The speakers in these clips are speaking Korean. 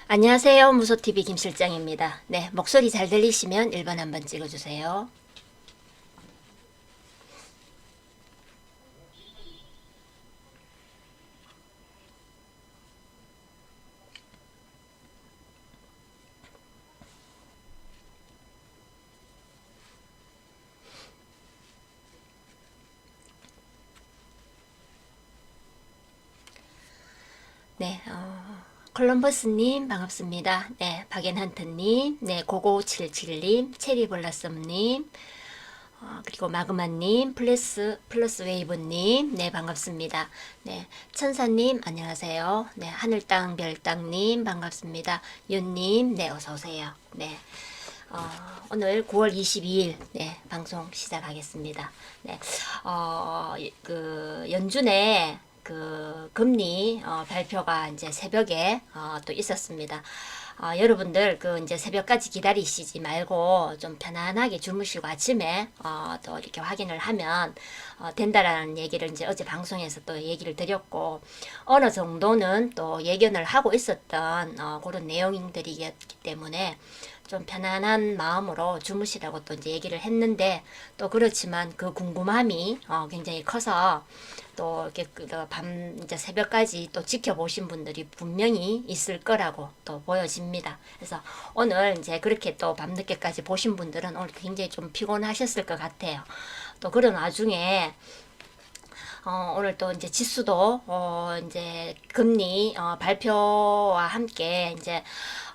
안녕하세요. 무소TV 김실장입니다. 네, 목소리 잘 들리시면 1번 한번 찍어주세요. 네, 콜럼버스님 반갑습니다. 네, 박앤한트님, 네, 고고77님, 체리블라썸님, 그리고 마그마님, 플러스 웨이브님, 네, 반갑습니다. 네, 천사님, 안녕하세요. 네, 하늘땅, 별땅님, 반갑습니다. 윤님, 네, 어서오세요. 네. 오늘 9월 22일, 네, 방송 시작하겠습니다. 네, 연준의 금리, 발표가 이제 새벽에, 또 있었습니다. 여러분들 이제 새벽까지 기다리시지 말고 좀 편안하게 주무시고 아침에 또 이렇게 확인을 하면 된다라는 얘기를 이제 어제 방송에서 또 얘기를 드렸고, 어느 정도는 또 예견을 하고 있었던 그런 내용들이기 때문에 좀 편안한 마음으로 주무시라고 또 이제 얘기를 했는데, 또 그렇지만 그 궁금함이 굉장히 커서 또 이렇게 밤 이제 새벽까지 또 지켜보신 분들이 분명히 있을 거라고 또 보여집니다. 그래서 오늘 이제 그렇게 또 밤늦게까지 보신 분들은 오늘 굉장히 좀 피곤하셨을 것 같아요. 또 그런 와중에 오늘 또 이제 지수도 이제 금리 발표와 함께 이제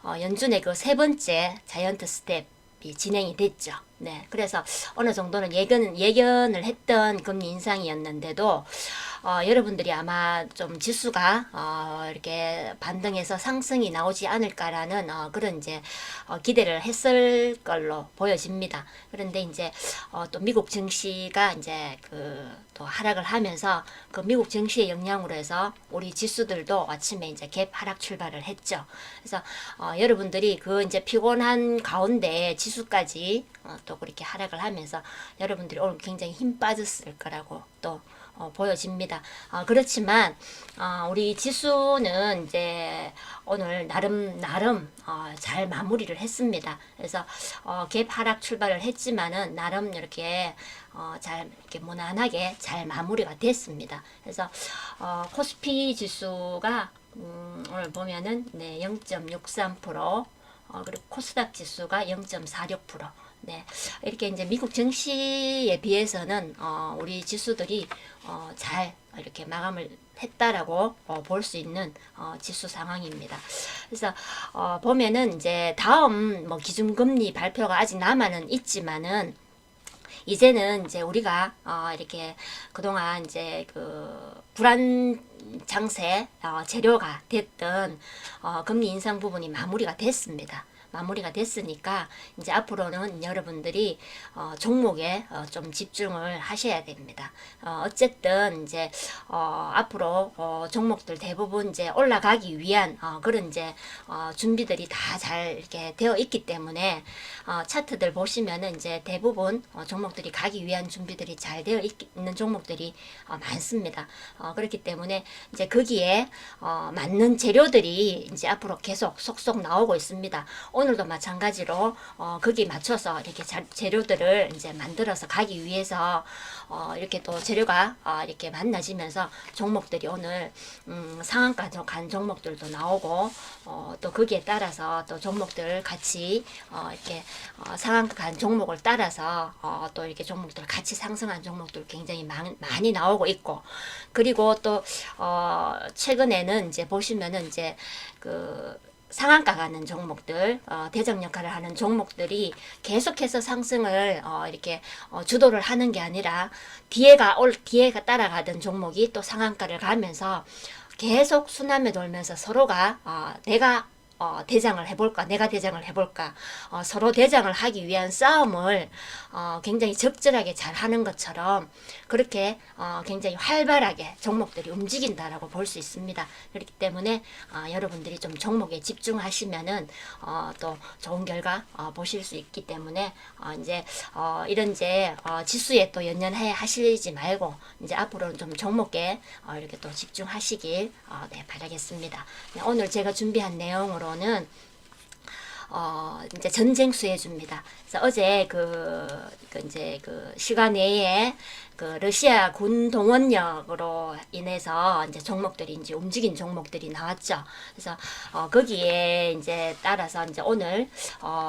연준의 그 세 번째 자이언트 스텝이 진행이 됐죠. 네, 그래서 어느 정도는 예견을 했던 금리 인상이었는데도 여러분들이 아마 좀 지수가 이렇게 반등해서 상승이 나오지 않을까라는 그런 이제 기대를 했을 걸로 보여집니다. 그런데 이제 또 미국 증시가 이제 또 하락을 하면서 그 미국 증시의 영향으로 해서 우리 지수들도 아침에 이제 갭 하락 출발을 했죠. 그래서 여러분들이 그 이제 피곤한 가운데 지수까지 또 그렇게 하락을 하면서 여러분들이 오늘 굉장히 힘 빠졌을 거라고 또 보여집니다. 그렇지만 우리 지수는 이제 오늘 나름 잘 마무리를 했습니다. 그래서 갭 하락 출발을 했지만은 나름 이렇게 잘 이렇게 무난하게 잘 마무리가 됐습니다. 그래서 코스피 지수가 오늘 보면은 네, 0.63%, 그리고 코스닥 지수가 0.46%. 네, 이렇게 이제 미국 증시에 비해서는 우리 지수들이 잘 이렇게 마감을 했다라고 볼 수 있는 지수 상황입니다. 그래서 보면은 이제 다음 뭐 기준금리 발표가 아직 남아는 있지만은 이제는 이제 우리가 이렇게 그동안 이제 불안 장세 재료가 됐던 금리 인상 부분이 마무리가 됐습니다. 마무리가 됐으니까 이제 앞으로는 여러분들이 종목에 좀 집중을 하셔야 됩니다. 어쨌든 이제 앞으로 종목들 대부분 이제 올라가기 위한 그런 이제 준비들이 다 잘 이렇게 되어 있기 때문에 차트들 보시면은 이제 대부분 종목들이 가기 위한 준비들이 잘 되어 있는 종목들이 많습니다. 그렇기 때문에 이제 거기에 맞는 재료들이 이제 앞으로 계속 속속 나오고 있습니다. 오늘도 마찬가지로 거기 맞춰서 이렇게 재료들을 이제 만들어서 가기 위해서 이렇게 또 재료가 이렇게 만나지면서 종목들이 오늘 상한가 간 종목들도 나오고 또 거기에 따라서 또 종목들 같이 이렇게 상한가 간 종목을 따라서 또 이렇게 종목들 같이 상승한 종목들 굉장히 많이 나오고 있고, 그리고 또 최근에는 이제 보시면은 이제 상한가 가는 종목들, 대장 역할을 하는 종목들이 계속해서 상승을 이렇게 주도를 하는 게 아니라 뒤에가 따라가던 종목이 또 상한가를 가면서 계속 순환에 돌면서 서로가 내가 대장을 해볼까, 내가 대장을 해볼까, 서로 대장을 하기 위한 싸움을 굉장히 적절하게 잘 하는 것처럼 그렇게 굉장히 활발하게 종목들이 움직인다라고 볼 수 있습니다. 그렇기 때문에 여러분들이 좀 종목에 집중하시면은 또 좋은 결과 보실 수 있기 때문에 이제 이런 이제 지수에 또 연연해 하시지 말고 이제 앞으로는 좀 종목에 이렇게 또 집중하시길 네, 바라겠습니다. 네, 오늘 제가 준비한 내용으로 관련주로는 이제 전쟁 수혜주입니다. 그래서 어제 이제 그 시간 내에 그 러시아 군 동원력으로 인해서 이제 종목들이 이제 움직인 종목들이 나왔죠. 그래서 거기에 이제 따라서 이제 오늘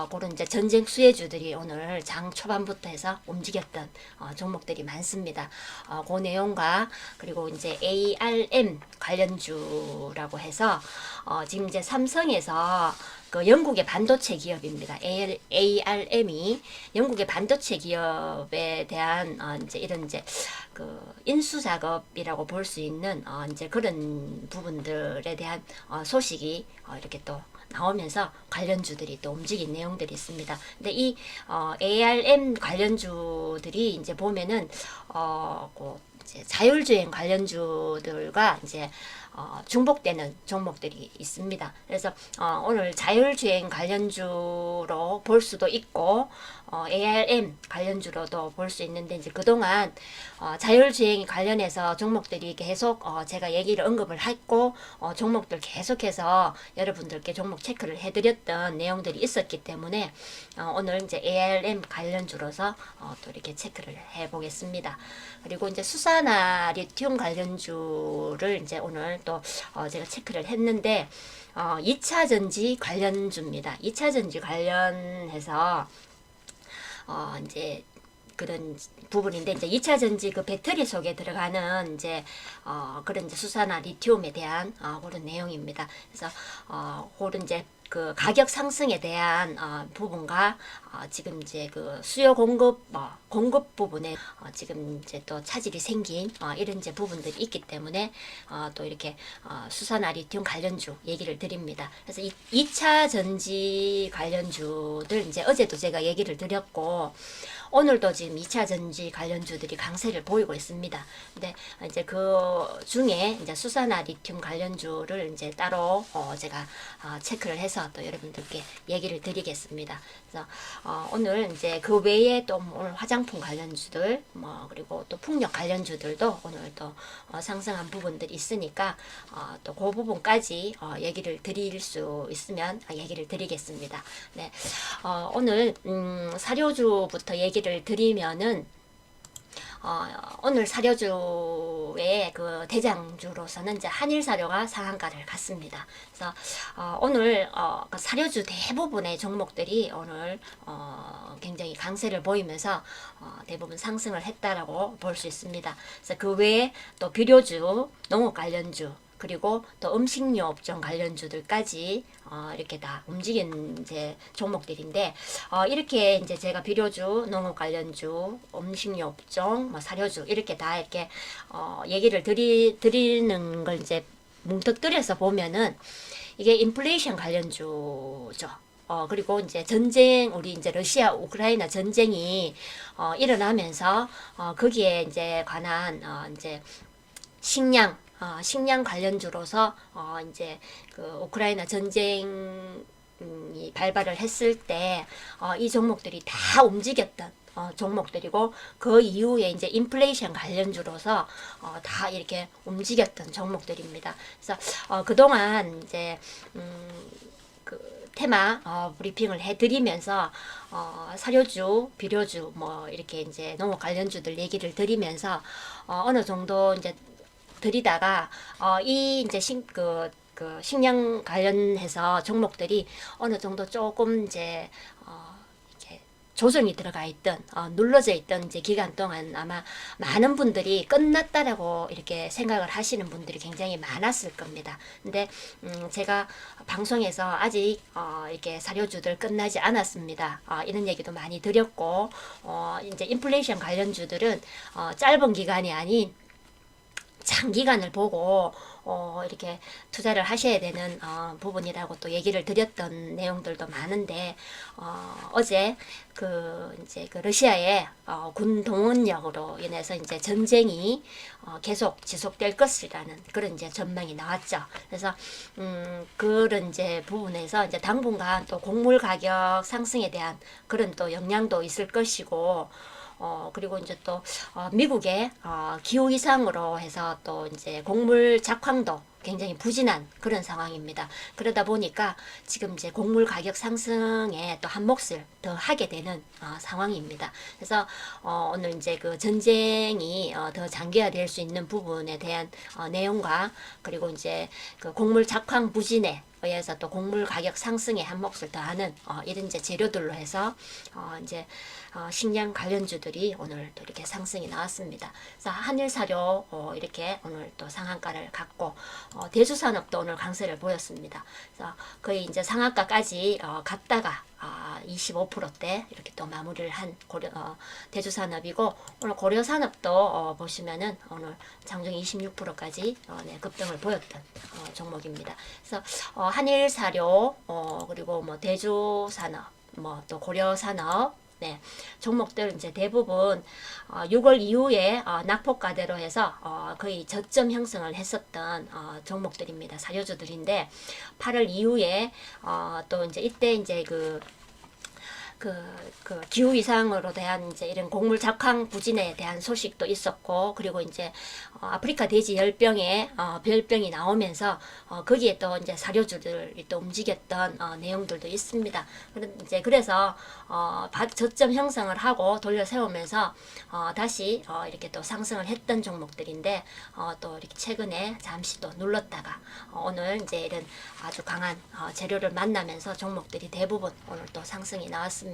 그런 이제 전쟁 수혜주들이 오늘 장 초반부터 해서 움직였던 종목들이 많습니다. 그 내용과 그리고 이제 ARM 관련주라고 해서 지금 이제 삼성에서 그 영국의 반도체 기업입니다. ARM이 영국의 반도체 기업에 대한 이제 이런 이제 그 인수 작업이라고 볼 수 있는 이제 그런 부분들에 대한 소식이 이렇게 또 나오면서 관련주들이 또 움직인 내용들이 있습니다. 근데 이 ARM 관련주들이 이제 보면은 그 이제 자율주행 관련주들과 이제 중복되는 종목들이 있습니다. 그래서 오늘 자율주행 관련주로 볼 수도 있고 ARM 관련주로도 볼 수 있는데 이제 그동안 자율주행 관련해서 종목들이 계속 제가 얘기를 언급을 했고 종목들 계속해서 여러분들께 종목 체크를 해드렸던 내용들이 있었기 때문에 오늘 이제 ARM 관련주로서 또 이렇게 체크를 해보겠습니다. 그리고 이제 수사나 리튬 관련주를 이제 오늘 또 제가 체크를 했는데 2차 전지 관련주입니다. 2차 전지 관련해서 이제 그런 부분인데 이제 2차 전지 그 배터리 속에 들어가는 이제 그런 이제 수사나 리튬에 대한 그런 내용입니다. 그래서 그런 이제 그 가격 상승에 대한 부분과 지금 이제 그 수요 공급 부분에 지금 이제 또 차질이 생긴 이런 이제 부분들이 있기 때문에 또 이렇게 수산화 리튬 관련주 얘기를 드립니다. 그래서 2차 전지 관련주들 이제 어제도 제가 얘기를 드렸고 오늘도 지금 2차 전지 관련주들이 강세를 보이고 있습니다. 근데 이제 그 중에 이제 수산화 리튬 관련주를 이제 따로 제가 체크를 해서 또 여러분들께 얘기를 드리겠습니다. 그래서 오늘 이제 그 외에 또 오늘 화장품 관련주들 그리고 또 풍력 관련주들도 오늘 또 상승한 부분들이 있으니까 또 그 부분까지 얘기를 드릴 수 있으면 얘기를 드리겠습니다. 네. 오늘 사료주부터 얘기를 드리면은 오늘 사료주의 그 대장주로서는 이제 한일사료가 상한가를 갔습니다. 그래서 오늘 그 사료주 대부분의 종목들이 오늘 굉장히 강세를 보이면서 대부분 상승을 했다라고 볼 수 있습니다. 그래서 그 외에 또 비료주, 농업 관련주 그리고 또 음식료 업종 관련주들까지 이렇게 다 움직인 이제 종목들인데 이렇게 이제 제가 비료주, 농업 관련주, 음식료 업종, 사료주 이렇게 다 이렇게 얘기를 드리는 걸 이제 뭉뚱그려서 보면은 이게 인플레이션 관련주죠. 그리고 이제 전쟁, 우리 이제 러시아 우크라이나 전쟁이 일어나면서 거기에 이제 관한 이제 식량 관련주로서 이제 그 우크라이나 전쟁이 발발을 했을 때 이 종목들이 다 움직였던 종목들이고 그 이후에 이제 인플레이션 관련주로서 다 이렇게 움직였던 종목들입니다. 그래서 그동안 이제 그 테마 브리핑을 해드리면서 사료주, 비료주 이렇게 이제 농업 관련주들 얘기를 드리면서 어느 정도 이제 드리다가 이 이제 그 식량 관련해서 종목들이 어느 정도 조금 이제 이렇게 조정이 들어가 있던 눌러져 있던 이제 기간 동안 아마 많은 분들이 끝났다라고 이렇게 생각을 하시는 분들이 굉장히 많았을 겁니다. 근데 제가 방송에서 아직 이렇게 사료주들 끝나지 않았습니다. 이런 얘기도 많이 드렸고 이제 인플레이션 관련주들은 짧은 기간이 아닌 장기간을 보고 이렇게 투자를 하셔야 되는 부분이라고 또 얘기를 드렸던 내용들도 많은데 어제 이제 그 러시아의 군 동원력으로 인해서 이제 전쟁이 계속 지속될 것이라는 그런 이제 전망이 나왔죠. 그래서 그런 이제 부분에서 이제 당분간 또 곡물 가격 상승에 대한 그런 또 영향도 있을 것이고 그리고 이제 또 미국의 기후 이상으로 해서 또 이제 곡물 작황도 굉장히 부진한 그런 상황입니다. 그러다 보니까 지금 이제 곡물 가격 상승에 또 한 몫을 더 하게 되는 상황입니다. 그래서 오늘 이제 그 전쟁이 더 장기화될 수 있는 부분에 대한 내용과 그리고 이제 그 곡물 작황 부진에 의해서 또 곡물 가격 상승에 한 몫을 더하는 이런 이제 재료들로 해서 이제 식량 관련주들이 오늘 또 이렇게 상승이 나왔습니다. 그래서 한일사료 이렇게 오늘 또 상한가를 갔고 대주산업도 오늘 강세를 보였습니다. 그래서 거의 이제 상한가까지 갔다가 25%대 이렇게 또 마무리를 한 대주산업이고 오늘 고려산업도 보시면은 오늘 장중 26%까지 네, 급등을 보였던 종목입니다. 그래서 한일사료 그리고 뭐 대주산업 뭐 또 고려산업 네, 종목들 이제 대부분 6월 이후에 낙폭과대로 해서 거의 저점 형성을 했었던 종목들입니다. 사료주들인데 8월 이후에 또 이제 이때 이제 그 기후 이상으로 대한 이제 이런 곡물 작황 부진에 대한 소식도 있었고 그리고 이제 아프리카 돼지 열병에 별병이 나오면서 거기에 또 이제 사료주들이 또 움직였던 내용들도 있습니다. 이제 그래서 저점 형성을 하고 돌려 세우면서 다시 이렇게 또 상승을 했던 종목들인데 또 이렇게 최근에 잠시 또 눌렀다가 오늘 이제 이런 아주 강한 재료를 만나면서 종목들이 대부분 오늘 또 상승이 나왔습니다.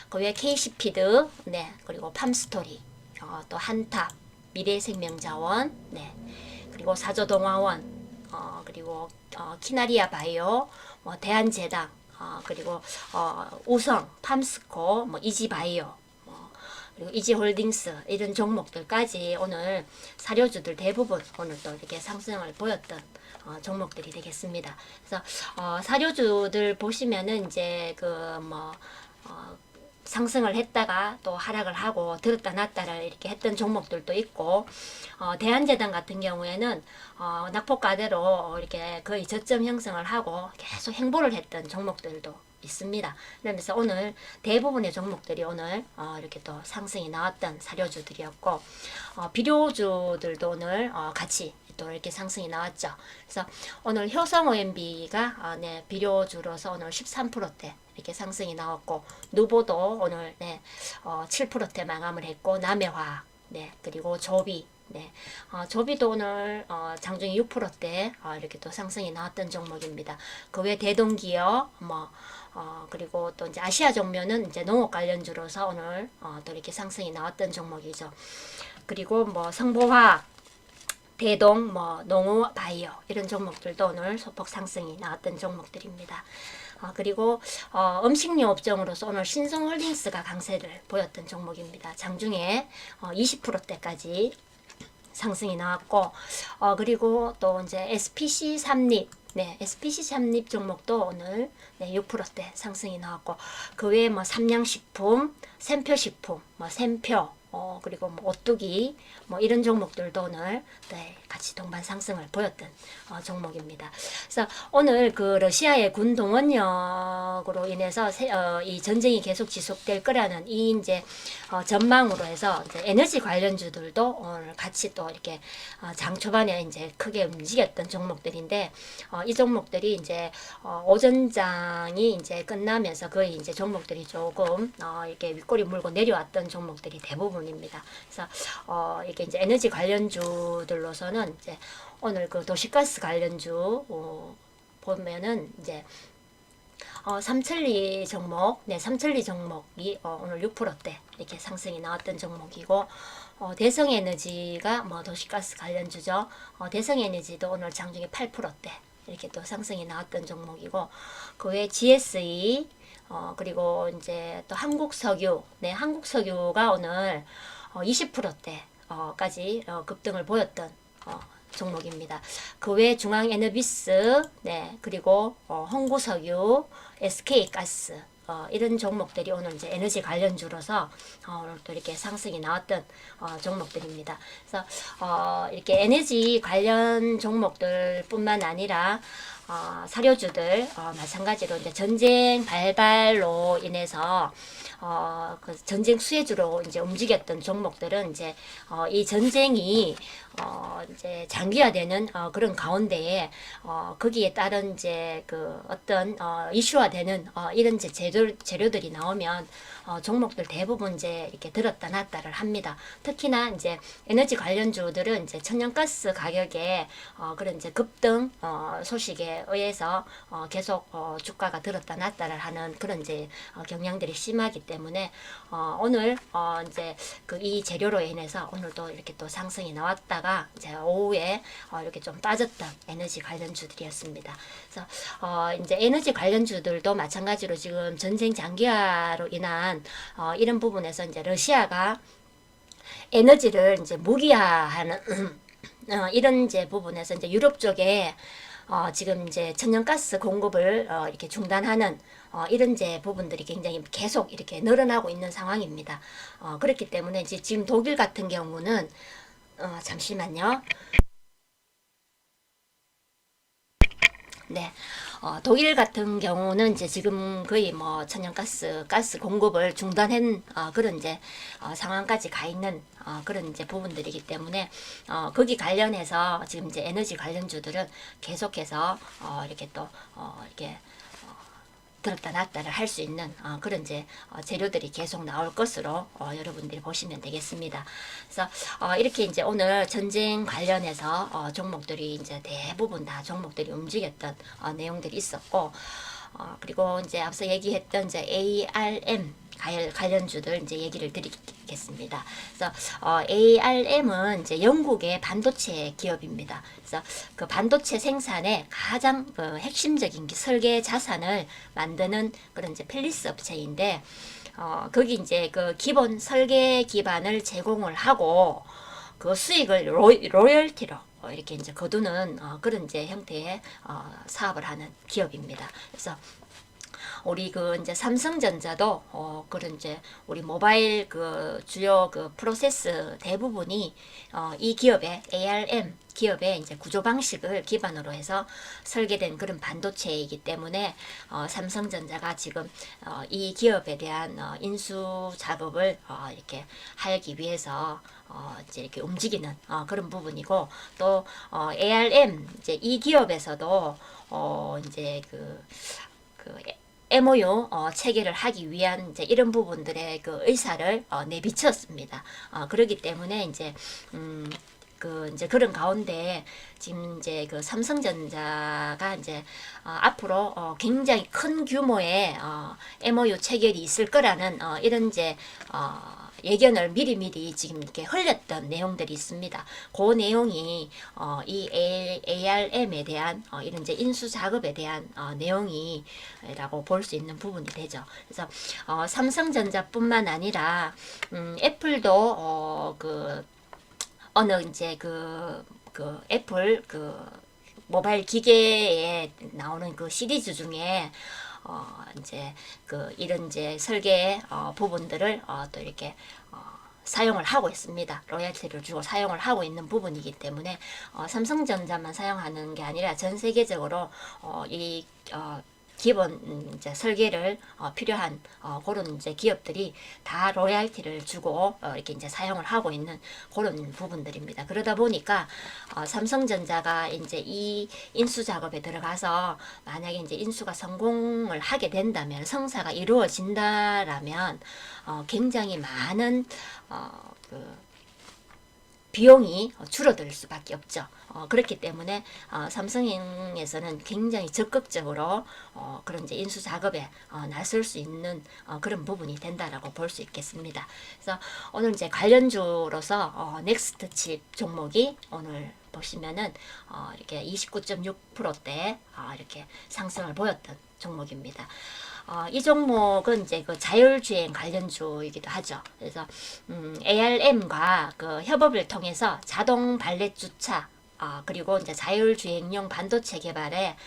그 외에 KC피드, 네, 그리고 팜스토리, 또 한탑, 미래생명자원, 네, 그리고 사조동화원, 그리고 키나리아 바이오, 뭐 대한제당, 그리고 우성, 팜스코, 뭐 이지바이오, 그리고 이지홀딩스 이런 종목들까지 오늘 사료주들 대부분 오늘 또 이렇게 상승을 보였던 종목들이 되겠습니다. 그래서 사료주들 보시면은 이제 상승을 했다가 또 하락을 하고 들었다 놨다를 이렇게 했던 종목들도 있고 대한제당 같은 경우에는 낙폭과대로 이렇게 거의 저점 형성을 하고 계속 행보를 했던 종목들도 있습니다. 그러면서 오늘 대부분의 종목들이 오늘 이렇게 또 상승이 나왔던 사료주들이었고 비료주들도 오늘 같이 또 이렇게 상승이 나왔죠. 그래서 오늘 효성 OMB가 네, 비료주로서 오늘 13%대 이렇게 상승이 나왔고 누보도 오늘 네, 7%대 마감을 했고 남해화 네, 그리고 조비 네, 조비도 오늘 장중에 6%대 이렇게 또 상승이 나왔던 종목입니다. 그 외 대동기업 그리고 또 이제 아시아 종묘는 이제 농업 관련주로서 오늘 또 이렇게 상승이 나왔던 종목이죠. 그리고 뭐 성보화학 대동, 농우, 바이오 이런 종목들도 오늘 소폭 상승이 나왔던 종목들입니다. 그리고 음식료 업종으로서 오늘 신성홀딩스가 강세를 보였던 종목입니다. 장중에 20%대까지 상승이 나왔고 그리고 또 이제 SPC 삼립 네, SPC 삼립 종목도 오늘 네, 6%대 상승이 나왔고 그 외에 뭐 삼양식품, 샘표식품, 샘표 그리고 오뚜기 이런 종목들도 오늘 네, 같이 동반 상승을 보였던 종목입니다. 그래서 오늘 그 러시아의 군 동원력으로 인해서 이 전쟁이 계속 지속될 거라는 이 이제 전망으로 해서 이제 에너지 관련주들도 오늘 같이 또 이렇게 장 초반에 이제 크게 움직였던 종목들인데 이 종목들이 이제 오전장이 이제 끝나면서 거의 이제 종목들이 조금 이렇게 윗꼬리 물고 내려왔던 종목들이 대부분입니다. 그래서 이게 이제 에너지 관련주들로서는 이제 오늘 그 도시가스 관련주 보면은 이제 삼천리 종목, 네, 삼천리 종목이 오늘 6%대 이렇게 상승이 나왔던 종목이고 대성에너지가 도시가스 관련주죠. 대성에너지도 오늘 장중에 8%대 이렇게 또 상승이 나왔던 종목이고 그 외에 GSE 그리고 이제 또 한국석유, 네, 한국석유가 오늘 20%대까지 급등을 보였던 종목입니다. 그 외 중앙에너비스, 네, 그리고 홍구석유, SK가스 이런 종목들이 오늘 이제 에너지 관련주로서 오늘 또 이렇게 상승이 나왔던 종목들입니다. 그래서 이렇게 에너지 관련 종목들뿐만 아니라 사료주들 마찬가지로 이제 전쟁 발발로 인해서 그 전쟁 수혜주로 이제 움직였던 종목들은 이제 이 전쟁이 이제 장기화되는 그런 가운데에 거기에 따른 이제 그 어떤 이슈화되는 이런 이제 재료들이 나오면 종목들 대부분 이제 이렇게 들었다 놨다를 합니다. 특히나 이제 에너지 관련주들은 이제 천연가스 가격에 그런 이제 급등 소식에 의해서 계속 주가가 들었다 놨다를 하는 그런 이제 경향들이 심하기 때문에 오늘 이제 그 이 재료로 인해서 오늘도 이렇게 또 상승이 나왔다가 이제 오후에 이렇게 좀 빠졌던 에너지 관련주들이었습니다. 그래서 이제 에너지 관련주들도 마찬가지로 지금 전쟁 장기화로 인한 이런 부분에서 이제 러시아가 에너지를 이제 무기화하는 이런 이제 부분에서 이제 유럽 쪽에 지금 이제 천연가스 공급을 이렇게 중단하는 이런 이제 부분들이 굉장히 계속 이렇게 늘어나고 있는 상황입니다. 그렇기 때문에 이제 지금 독일 같은 경우는 잠시만요. 네. 독일 같은 경우는 이제 지금 거의 뭐 가스 공급을 중단한 그런 이제 상황까지 가 있는 그런 이제 부분들이기 때문에 거기 관련해서 지금 이제 에너지 관련주들은 계속해서 이렇게 또 이렇게 들었다 놨다를 할 수 있는 그런 이제 재료들이 계속 나올 것으로 여러분들이 보시면 되겠습니다. 그래서 이렇게 이제 오늘 전쟁 관련해서 종목들이 이제 대부분 다 종목들이 움직였던 내용들이 있었고 그리고 이제 앞서 얘기했던 이제 ARM 관련주들 이제 얘기를 드리겠습니다. 그래서 ARM은 이제 영국의 반도체 기업입니다. 그래서 그 반도체 생산에 가장 그 핵심적인 설계 자산을 만드는 그런 이제 펠리스 업체인데 거기 이제 그 기본 설계 기반을 제공을 하고 그 수익을 로열티로 이렇게 이제 거두는 그런 이제 형태의 사업을 하는 기업입니다. 그래서 우리 그 이제 삼성전자도 그런 이제 우리 모바일 그 주요 그 프로세스 대부분이 이 기업의 ARM 기업의 이제 구조 방식을 기반으로 해서 설계된 그런 반도체이기 때문에 삼성전자가 지금 이 기업에 대한 인수 작업을 이렇게 하기 위해서 이제 이렇게 움직이는 그런 부분이고 또 ARM 이제 이 기업에서도 이제 그 MOU 체결을 하기 위한 이제 이런 부분들의 그 의사를 내비쳤습니다. 그렇기 때문에 이제 그 이제 그런 가운데 지금 이제 그 삼성전자가 이제 앞으로 굉장히 큰 규모의 MOU 체결이 있을 거라는 이런 이제 예견을 미리미리 지금 이렇게 흘렸던 내용들이 있습니다. 그 내용이 이 ARM에 대한 이런 이제 인수 작업에 대한 내용이라고 볼 수 있는 부분이 되죠. 그래서 삼성전자뿐만 아니라 애플도 그 어느 이제 그 애플 그 모바일 기계에 나오는 그 시리즈 중에 이제 그 이런 이제 설계 부분들을 또 이렇게 사용을 하고 있습니다. 로열티를 주고 사용을 하고 있는 부분이기 때문에 삼성전자만 사용하는 게 아니라 전 세계적으로 이 기본 이제 설계를 필요한 그런 이제 기업들이 다 로얄티를 주고 이렇게 이제 사용을 하고 있는 그런 부분들입니다. 그러다 보니까 삼성전자가 이제 이 인수 작업에 들어가서 만약에 이제 인수가 성공을 하게 된다면 성사가 이루어진다라면 굉장히 많은 그 비용이 줄어들 수밖에 없죠. 그렇기 때문에 삼성에서는 굉장히 적극적으로 그런 이제 인수 작업에 나설 수 있는 그런 부분이 된다라고 볼 수 있겠습니다. 그래서 오늘 이제 관련주로서 넥스트 칩 종목이 오늘 보시면은 이렇게 29.6%대 이렇게 상승을 보였던 종목입니다. 이 종목은 이제 그 자율주행 관련주이기도 하죠. 그래서 ARM과 그 협업을 통해서 자동 발렛 주차 그리고 이제 자율주행용 반도체 개발에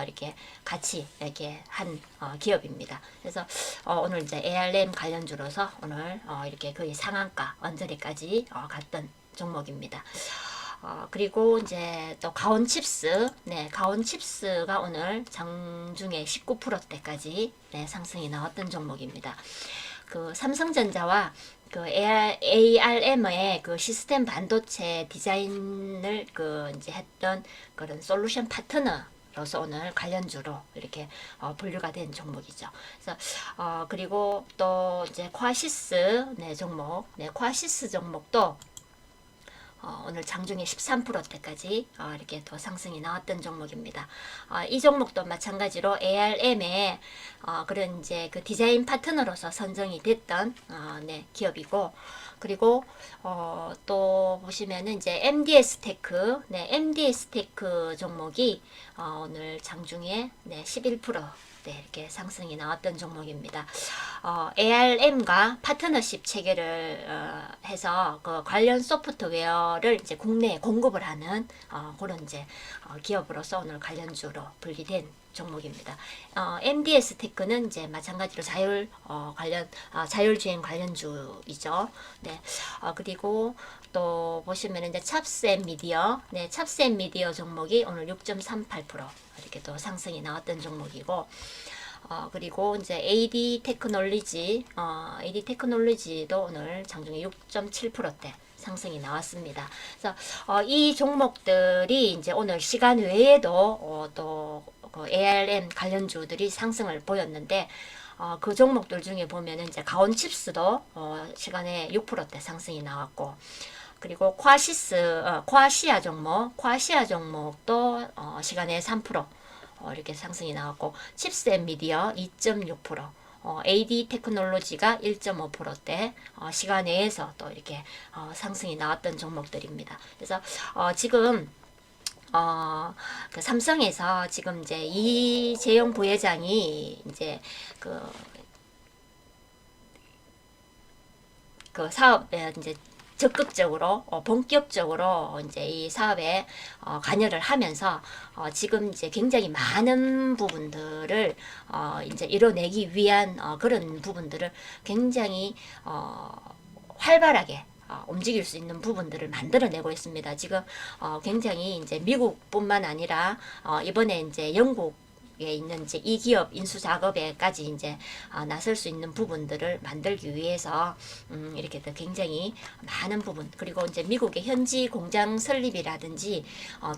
이렇게 같이 이렇게 한 기업입니다. 그래서 오늘 이제 ARM 관련주로서 오늘 이렇게 거의 상한가 언저리까지 갔던 종목입니다. 그리고 이제 또 가온칩스, 네, 가온칩스가 오늘 장중에 19%대까지 네, 상승이 나왔던 종목입니다. 그 삼성전자와 그 ARM의 그 시스템 반도체 디자인을 그 이제 했던 그런 솔루션 파트너로서 오늘 관련주로 이렇게 분류가 된 종목이죠. 그래서 그리고 또 이제 콰시스 네, 종목, 네, 콰시스 종목도 오늘 장중에 13%대까지 이렇게 더 상승이 나왔던 종목입니다. 이 종목도 마찬가지로 ARM의 그런 이제 그 디자인 파트너로서 선정이 됐던 네, 기업이고, 그리고 또 보시면은 이제 MDS 테크, 네, MDS 테크 종목이 오늘 장중에 네, 11% 네, 이렇게 상승이 나왔던 종목입니다. ARM과 파트너십 체계를 해서 그 관련 소프트웨어를 이제 국내에 공급을 하는 그런 이제 기업으로서 오늘 관련주로 분리된 종목입니다. MDS 테크는 이제 마찬가지로 자율주행 관련주이죠. 네. 그리고 또 보시면 이제 찹스앤 미디어, 네, 찹스앤 미디어 종목이 오늘 6.38% 이렇게 또 상승이 나왔던 종목이고, 그리고 이제 AD 테크놀로지도 오늘 장중에 6.7%대 상승이 나왔습니다. 그래서 이 종목들이 이제 오늘 시간 외에도 또 그 ARM 관련주들이 상승을 보였는데, 그 종목들 중에 보면은 이제 가온칩스도 시간에 6%대 상승이 나왔고, 그리고 콰시아 종목도 시간에 3% 이렇게 상승이 나왔고, 칩스앤 미디어 2.6%, AD 테크놀로지가 1.5%대 시간 내에서 또 이렇게 상승이 나왔던 종목들입니다. 그래서 지금 그 삼성에서 지금 이제 이재용 부회장이 이제 그 사업에 이제 적극적으로 본격적으로 이제 이 사업에 관여를 하면서 지금 이제 굉장히 많은 부분들을 이제 이뤄내기 위한 그런 부분들을 굉장히 활발하게 움직일 수 있는 부분들을 만들어내고 있습니다. 지금 굉장히 이제 미국뿐만 아니라 이번에 이제 영국 에 있는 이제 이 기업 인수 작업에까지 이제 나설 수 있는 부분들을 만들기 위해서 이렇게 굉장히 많은 부분, 그리고 이제 미국의 현지 공장 설립이라든지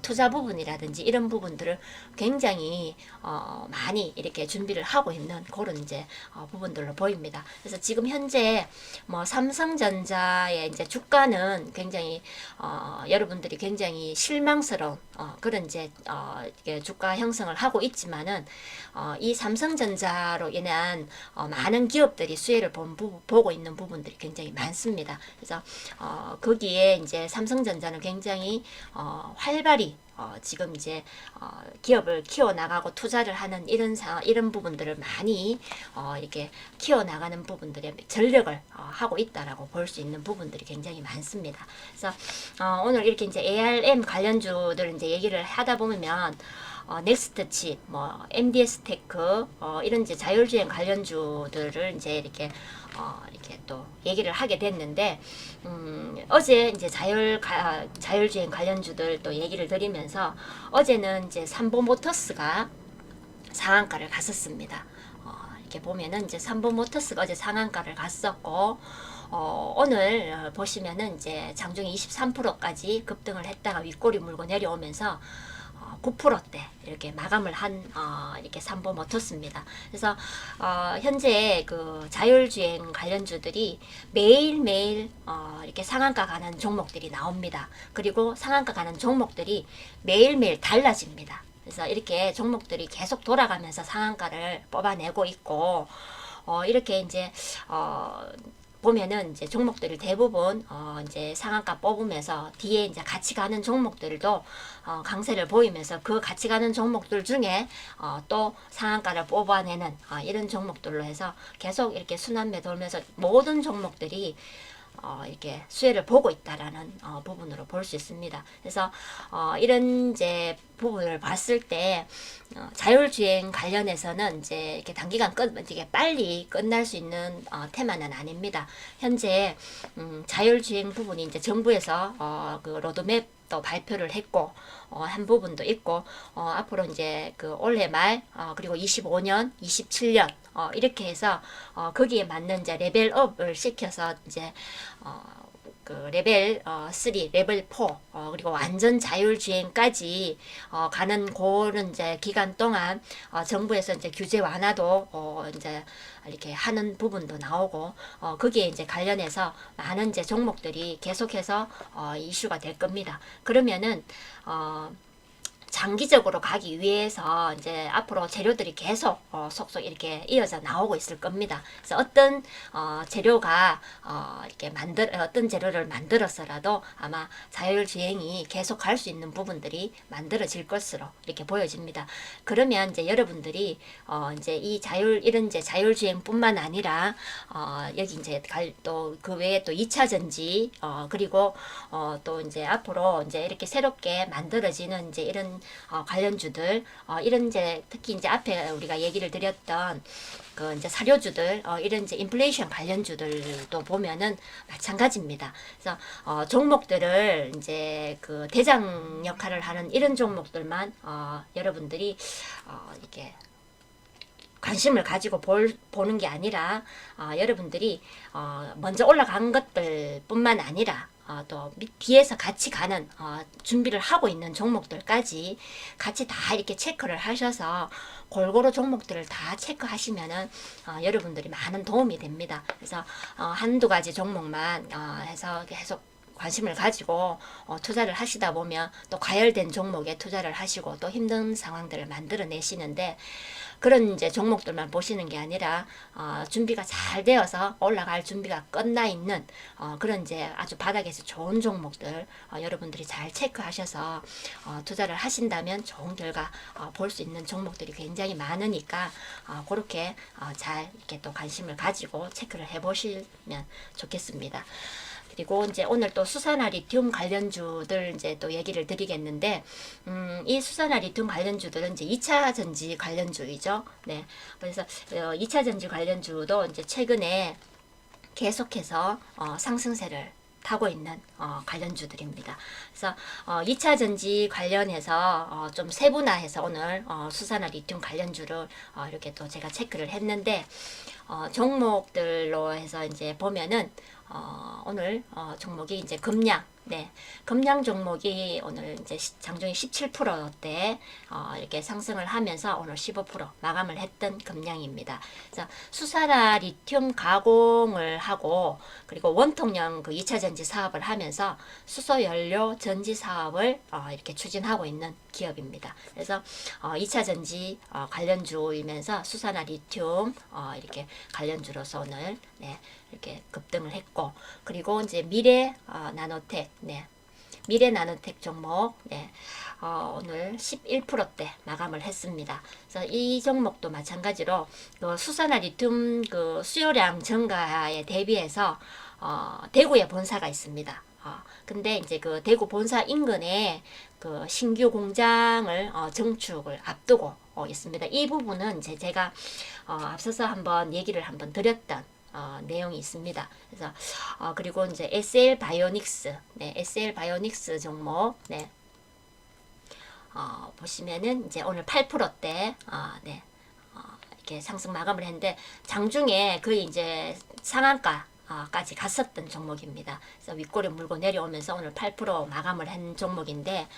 투자 부분이라든지 이런 부분들을 굉장히 많이 이렇게 준비를 하고 있는 그런 이제 부분들로 보입니다. 그래서 지금 현재 뭐 삼성전자의 이제 주가는 굉장히 여러분들이 굉장히 실망스러운 그런 이제 주가 형성을 하고 있지만은 이 삼성전자로 인한 많은 기업들이 수혜를 보고 있는 부분들이 굉장히 많습니다. 그래서 거기에 이제 삼성전자는 굉장히 활발히 지금 이제 기업을 키워나가고 투자를 하는 이런 부분들을 많이 이렇게 키워나가는 부분들에 전력을 하고 있다라고 볼 수 있는 부분들이 굉장히 많습니다. 그래서 오늘 이렇게 이제 ARM 관련주들 이제 얘기를 하다 보면 넥스트칩, 뭐 MDS 테크 이런 이제 자율주행 관련주들을 이제 이렇게 또 얘기를 하게 됐는데, 어제 이제 자율주행 관련주들 또 얘기를 드리면서 어제는 이제 삼보모터스가 상한가를 갔었습니다. 이렇게 보면은 이제 삼보모터스가 어제 상한가를 갔었고, 오늘 보시면은 이제 장중에 23%까지 급등을 했다가 윗꼬리 물고 내려오면서 9%대 이렇게 마감을 한 이렇게 삼보모터스입니다. 그래서 현재 그 자율주행 관련주들이 매일매일 이렇게 상한가 가는 종목들이 나옵니다. 그리고 상한가 가는 종목들이 매일매일 달라집니다. 그래서 이렇게 종목들이 계속 돌아가면서 상한가를 뽑아내고 있고, 이렇게 이제 보면은 이제 종목들을 대부분 이제 상한가 뽑으면서 뒤에 이제 같이 가는 종목들도 강세를 보이면서 그 같이 가는 종목들 중에 또 상한가를 뽑아내는 이런 종목들로 해서 계속 이렇게 순환매 돌면서 모든 종목들이 이렇게 수혜를 보고 있다라는 부분으로 볼 수 있습니다. 그래서 이런 이제 부분을 봤을 때 자율주행 관련해서는 이제 이렇게 단기간 이게 빨리 끝날 수 있는 테마는 아닙니다. 현재 자율주행 부분이 이제 정부에서 그 로드맵 또 발표를 했고 한 부분도 있고 앞으로 이제 그 올해 말 그리고 25년, 27년 이렇게 해서 거기에 맞는 이제 레벨업을 시켜서 이제 그 레벨 3, 레벨 4 그리고 완전 자율주행까지 가는 그런 이제 기간 동안 정부에서 이제 규제 완화도 이제 이렇게 하는 부분도 나오고 거기에 이제 관련해서 많은 이제 종목들이 계속해서 이슈가 될 겁니다. 그러면은 장기적으로 가기 위해서 이제 앞으로 재료들이 계속 속속 이렇게 이어져 나오고 있을 겁니다. 그래서 어떤 재료가 이렇게 어떤 재료를 만들어서라도 아마 자율주행이 계속 갈 수 있는 부분들이 만들어질 것으로 이렇게 보여집니다. 그러면 이제 여러분들이 이제 이런 이제 자율주행뿐만 아니라 여기 이제 또 그 외에 또 2차 전지 그리고 또 이제 앞으로 이제 이렇게 새롭게 만들어지는 이제 이런 관련주들 이런 이제 특히 이제 앞에 우리가 얘기를 드렸던 그 이제 사료주들 이런 이제 인플레이션 관련주들도 보면은 마찬가지입니다. 그래서 종목들을 이제 그 대장 역할을 하는 이런 종목들만 여러분들이 이렇게 관심을 가지고 보는 게 아니라 여러분들이 먼저 올라간 것들 뿐만 아니라 또 뒤에서 같이 가는 준비를 하고 있는 종목들까지 같이 다 이렇게 체크를 하셔서 골고루 종목들을 다 체크하시면은 여러분들이 많은 도움이 됩니다. 그래서 한두 가지 종목만 해서 계속 관심을 가지고 투자를 하시다 보면 또 과열된 종목에 투자를 하시고 또 힘든 상황들을 만들어내시는데 그런 이제 종목들만 보시는 게 아니라 준비가 잘 되어서 올라갈 준비가 끝나 있는 그런 이제 아주 바닥에서 좋은 종목들 여러분들이 잘 체크하셔서 투자를 하신다면 좋은 결과 볼 수 있는 종목들이 굉장히 많으니까 그렇게 잘 이렇게 또 관심을 가지고 체크를 해보시면 좋겠습니다. 그리고 이제 오늘 또 수산화 리튬 관련주들 이제 또 얘기를 드리겠는데, 이 수산화 리튬 관련주들은 이제 2차 전지 관련주이죠. 네. 그래서 2차 전지 관련주도 이제 최근에 계속해서 상승세를 타고 있는 관련주들입니다. 그래서 2차 전지 관련해서 좀 세분화해서 오늘 수산화 리튬 관련주를 이렇게 또 제가 체크를 했는데 종목들로 해서 이제 보면은 오늘 종목이 이제 금양, 네, 금양 종목이 오늘 이제 장중에 17%대 이렇게 상승을 하면서 오늘 15% 마감을 했던 금양입니다. 그래서 수산화 리튬 가공을 하고 그리고 원통형 그 2차 전지 사업을 하면서 수소 연료 전지 사업을 이렇게 추진하고 있는 기업입니다. 그래서 2차 전지 관련주이면서 수산화 리튬 이렇게 관련주로서 오늘 네, 이렇게 급등을 했고 그리고 이제 미래 나노텍 네. 미래 나노텍 종목 네. 오늘 11%대 마감을 했습니다. 그래서 이 종목도 마찬가지로 그 수산화 리튬 그 수요량 증가에 대비해서 대구에 본사가 있습니다. 근데 이제 그 대구 본사 인근에 그 신규 공장을 증축을 앞두고 있습니다. 이 부분은 이제 제가 앞서서 한번 얘기를 한번 드렸던 내용이 있습니다. 그래서 그리고 이제 SL 바이오닉스, 네, SL 바이오닉스 종목, 네, 보시면은 이제 오늘 8%대, 네, 이렇게 상승 마감을 했는데 장중에 거의 이제 상한가. 까지 갔었던 종목입니다. 그래서 윗골을 물고 내려오면서 오늘 8% 마감을 한 종목인데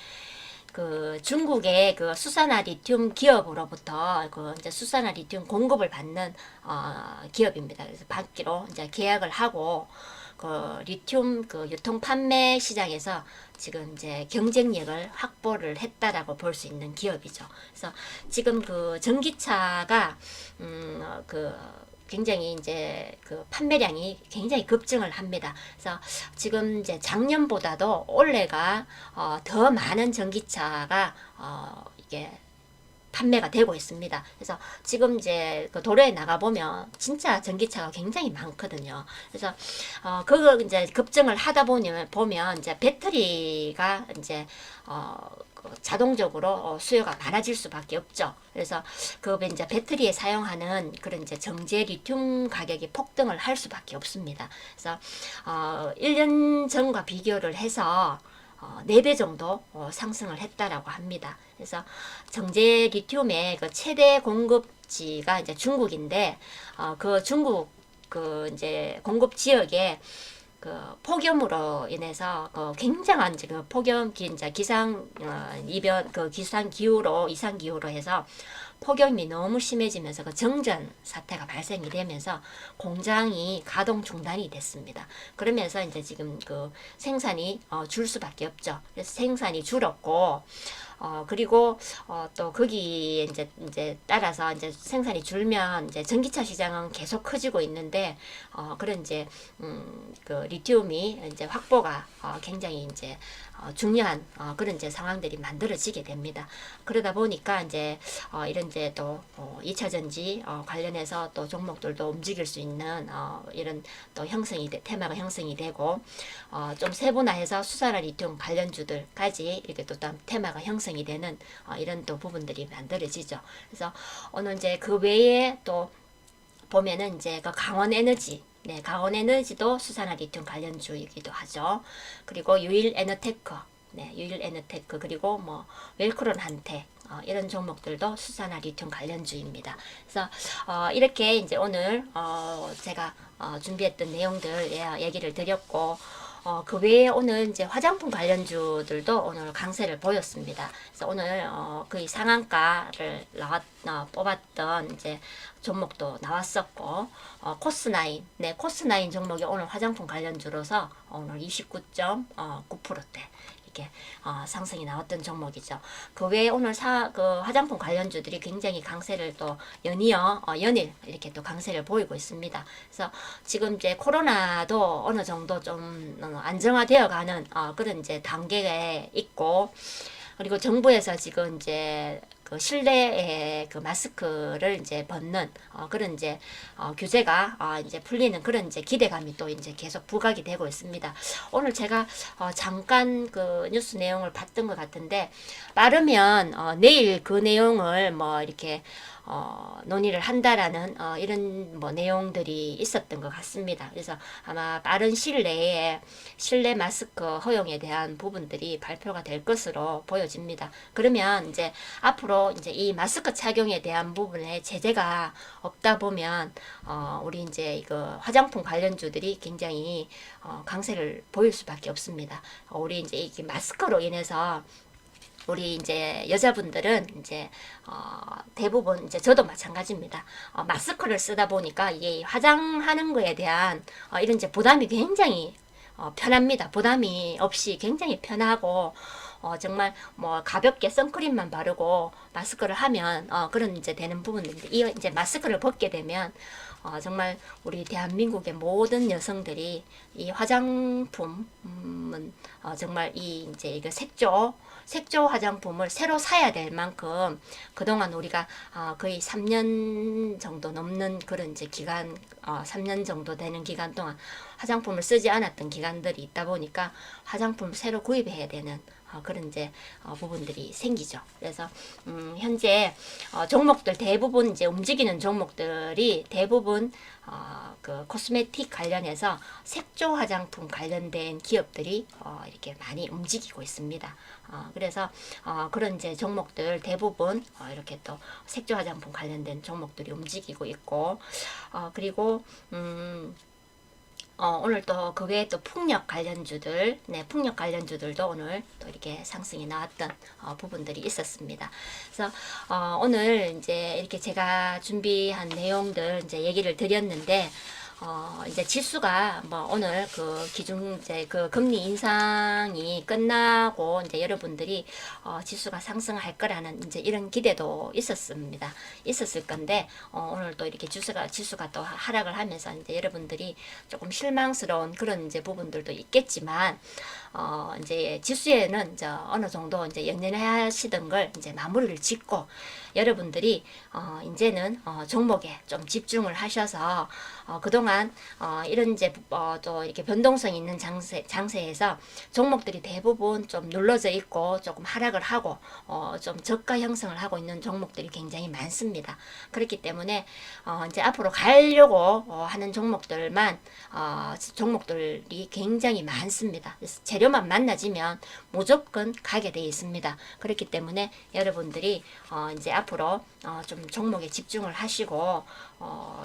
그 중국의 그 수산화 리튬 기업으로부터 그 이제 수산화 리튬 공급을 받는 기업입니다. 그래서 받기로 이제 계약을 하고 그 리튬 그 유통 판매 시장에서 지금 이제 경쟁력을 확보를 했다라고 볼 수 있는 기업이죠. 그래서 지금 그 전기차가 그 굉장히 이제 그 판매량이 굉장히 급증을 합니다. 그래서 지금 이제 작년보다도 올해가 더 많은 전기차가 이게 판매가 되고 있습니다. 그래서 지금 이제 그 도로에 나가 보면 진짜 전기차가 굉장히 많거든요. 그래서 그거 이제 급증을 하다 보면 이제 배터리가 이제 자동적으로 수요가 많아질 수밖에 없죠. 그래서 그 이제 배터리에 사용하는 그런 이제 정제 리튬 가격이 폭등을 할 수밖에 없습니다. 그래서 1년 전과 비교를 해서 4배 정도 상승을 했다라고 합니다. 그래서 정제 리튬의 그 최대 공급지가 이제 중국인데, 그 중국 그 이제 공급 지역에 그 폭염으로 인해서 굉장한 이제 그 폭염 이제 기상 이변 그 기상 기후로 이상 기후로 해서 폭염이 너무 심해지면서 그 정전 사태가 발생이 되면서 공장이 가동 중단이 됐습니다. 그러면서 이제 지금 그 생산이 줄 수밖에 없죠. 그래서 생산이 줄었고, 그리고 또 거기에 이제 따라서 이제 생산이 줄면 이제 전기차 시장은 계속 커지고 있는데, 그런 이제 그 리튬이 이제 확보가 굉장히 이제 중요한 그런 이제 상황들이 만들어지게 됩니다. 그러다 보니까 이제 이런 이제 또 2차 전지 관련해서 또 종목들도 움직일 수 있는 이런 또 테마가 형성이 되고, 좀 세분화해서 수산화 리튬 관련주들까지 이렇게 또 테마가 형성이 되는 이런 또 부분들이 만들어지죠. 그래서 오늘 이제 그 외에 또 보면은 이제 그 강원 에너지, 네, 강원 에너지도 수산화 리튬 관련주이기도 하죠. 그리고 유일 에너테크, 네, 유일 에너테크, 그리고 뭐 웰크론 한테, 이런 종목들도 수산화 리튬 관련주입니다. 그래서 이렇게 이제 오늘 제가 준비했던 내용들 얘기를 드렸고, 그 외에 오늘 이제 화장품 관련주들도 오늘 강세를 보였습니다. 그래서 오늘 거의 상한가를 뽑았던 이제 종목도 나왔었고, 코스나인, 네, 코스나인 종목이 오늘 화장품 관련주로서 오늘 29.9%대 이렇게 상승이 나왔던 종목이죠. 그 외에 오늘 그 화장품 관련주들이 굉장히 강세를 또 연일 이렇게 또 강세를 보이고 있습니다. 그래서 지금 이제 코로나도 어느 정도 좀 안정화되어가는 그런 이제 단계에 있고, 그리고 정부에서 지금 이제 그 실내에 그 마스크를 이제 벗는 그런 이제 규제가 이제 풀리는 그런 이제 기대감이 또 이제 계속 부각이 되고 있습니다. 오늘 제가 잠깐 그 뉴스 내용을 봤던 것 같은데, 빠르면 내일 그 내용을 뭐 이렇게 논의를 한다라는 이런 뭐 내용들이 있었던 것 같습니다. 그래서 아마 빠른 시일 내에 실내 마스크 허용에 대한 부분들이 발표가 될 것으로 보여집니다. 그러면 이제 앞으로 이제 이 마스크 착용에 대한 부분에 제재가 없다 보면 우리 이제 이거 화장품 관련주들이 굉장히 강세를 보일 수밖에 없습니다. 우리 이제 이 마스크로 인해서 우리 이제 여자분들은 이제 대부분 이제 저도 마찬가지입니다. 마스크를 쓰다 보니까 이게 화장하는 거에 대한 이런 이제 부담이 굉장히 편합니다. 부담이 없이 굉장히 편하고, 정말 뭐 가볍게 선크림만 바르고 마스크를 하면 그런 이제 되는 부분인데, 이 이제 마스크를 벗게 되면 정말 우리 대한민국의 모든 여성들이 이 화장품은 정말 이 이제 이거 색조 화장품을 새로 사야 될 만큼 그동안 우리가 거의 3년 정도 넘는 그런 이제 기간, 3년 정도 되는 기간 동안 화장품을 쓰지 않았던 기간들이 있다 보니까 화장품을 새로 구입해야 되는 그런 이제 부분들이 생기죠. 그래서 현재 종목들 대부분 이제 움직이는 종목들이 대부분 그 코스메틱 관련해서 색조 화장품 관련된 기업들이 이렇게 많이 움직이고 있습니다. 그래서 그런 이제 종목들 대부분 이렇게 또 색조 화장품 관련된 종목들이 움직이고 있고, 그리고 오늘 또 그 외에 또 풍력 관련주들, 네, 풍력 관련주들도 오늘 또 이렇게 상승이 나왔던 부분들이 있었습니다. 그래서 오늘 이제 이렇게 제가 준비한 내용들 이제 얘기를 드렸는데, 이제 지수가 뭐 오늘 그 기준 이제 그 금리 인상이 끝나고 이제 여러분들이 지수가 상승할 거라는 이제 이런 기대도 있었을 건데, 오늘 또 이렇게 지수가 또 하락을 하면서 이제 여러분들이 조금 실망스러운 그런 이제 부분들도 있겠지만, 이제 지수에는 이제 어느 정도 이제 연연하시던 걸 이제 마무리를 짓고, 여러분들이 이제는 종목에 좀 집중을 하셔서 그동안 그동안 이런 이제 또 이렇게 변동성 있는 장세에서 종목들이 대부분 좀 눌러져 있고 조금 하락을 하고 좀 저가 형성을 하고 있는 종목들이 굉장히 많습니다. 그렇기 때문에 이제 앞으로 가려고 하는 종목들만 종목들이 굉장히 많습니다. 그래서 재료만 만나지면 무조건 가게 되어 있습니다. 그렇기 때문에 여러분들이 이제 앞으로 좀 종목에 집중을 하시고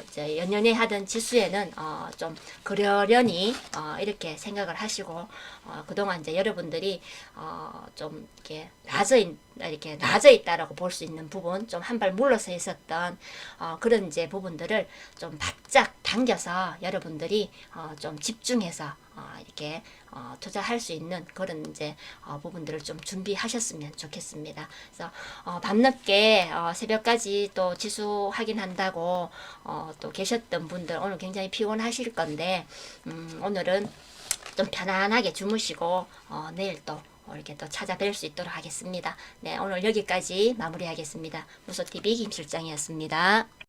이제 연년에 하던 지수에는 좀 그러려니 이렇게 생각을 하시고 그동안 이제 여러분들이 좀 이렇게 낮아 있다라고 볼 수 있는 부분, 좀 한 발 물러서 있었던 그런 이제 부분들을 좀 바짝 당겨서 여러분들이 좀 집중해서 이렇게 투자할 수 있는 그런 이제 부분들을 좀 준비하셨으면 좋겠습니다. 그래서 밤늦게 새벽까지 또 지수 확인한다고 또 계셨던 분들 오늘 굉장히 피곤하실 건데 오늘은 좀 편안하게 주무시고 내일 또 이렇게 또 찾아뵐 수 있도록 하겠습니다. 네, 오늘 여기까지 마무리하겠습니다. 무소TV 김실장이었습니다.